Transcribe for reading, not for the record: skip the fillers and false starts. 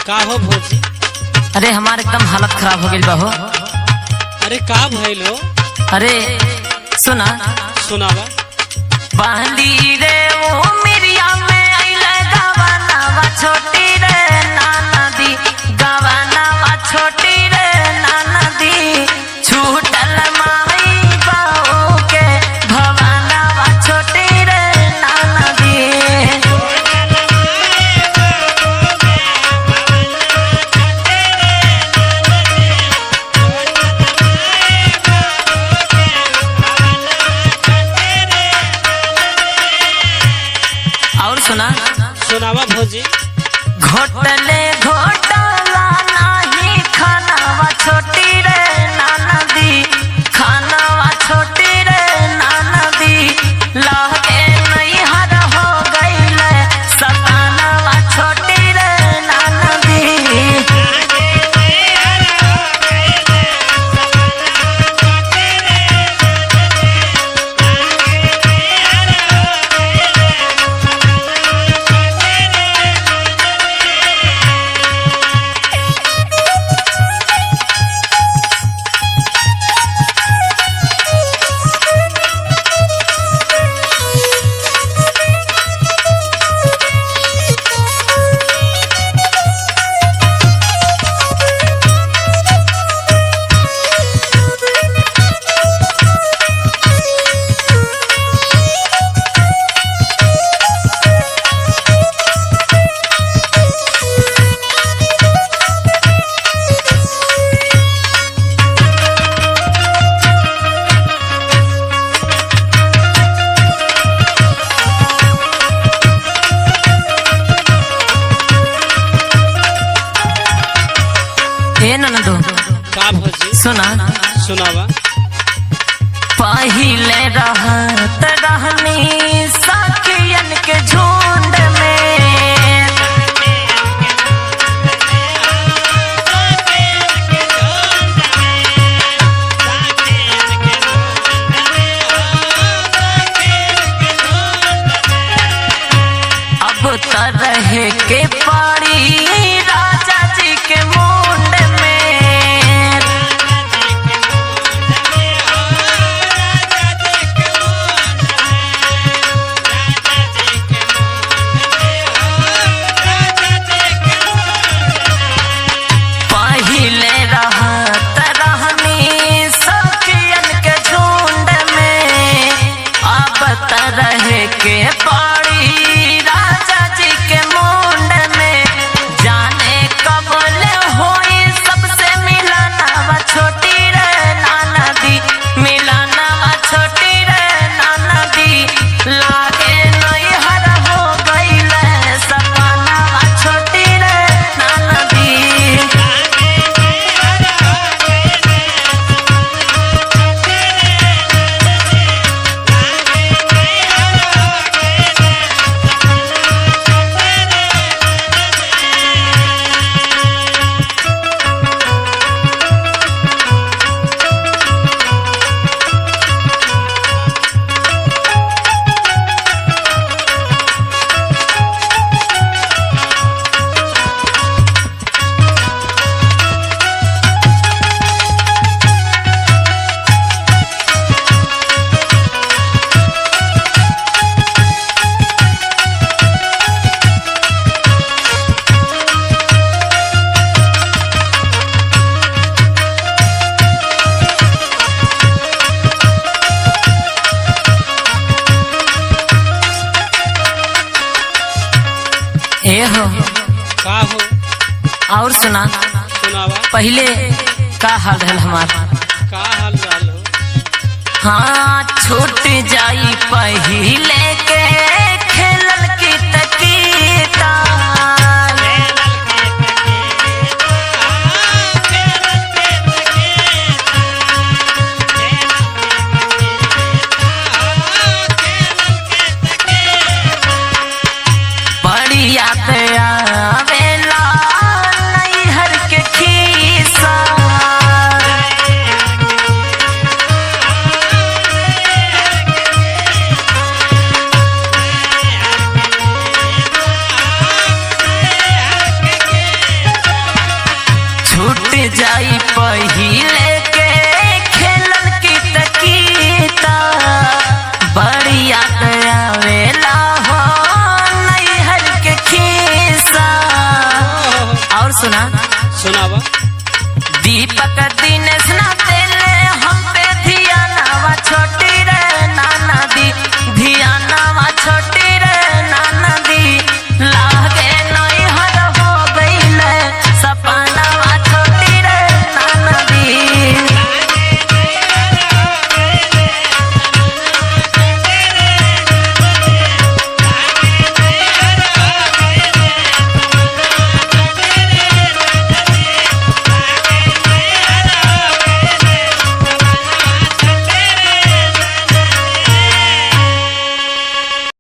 का हो भौजी? अरे हमारे एकदम हालत खराब हो गई बहो। अरे का भइल हो? अरे सुना सुनावा। बांधी रे वो मिरिया में आइले गवानावा छोटी रे नानदी, गवानावा छोटी रे नानदी, छूटल माई बाऊ के भवानावा छोटी रे नानदी। और सुना सुनावा भौजी। घोटले घोटला नाही खानावा छोटी रे नानदी, खानावा छोटी रे नानदी, लहके नहीं हर हो गईले सतानावा छोटी रे नानदी। ननदो का भौजी? सुना सुनावा। पहिले रहत रहनी सखियन के झुंड में, अब त रहे के पड़ी राजा जी के मुंड में। पहिले रहत रहनी सखियन के झुंड में, अब त रहे के पड़ी राजा जी के मुंड में। जाने कब ले होई सबसे मिलनवा छोटी रे नानदी, मिलनवा छोटी रे नानदी, लागे नहीं हर हो गईले सपनावा छोटी रे नानदी। ए हो का हो? और सुना सुनावा। पहले का हाल रहल हमार। का हाल रहल हो? हाँ छूट जाई पहिले के खेलल की तकीता, बड़ी याद आवेला नैहर के खीसा। जाई पहिले के खेलन की तकीता बड़ी याद आवेला हो नैहर के खीसा। और सुना सुनावा। दीपक दिनेश ना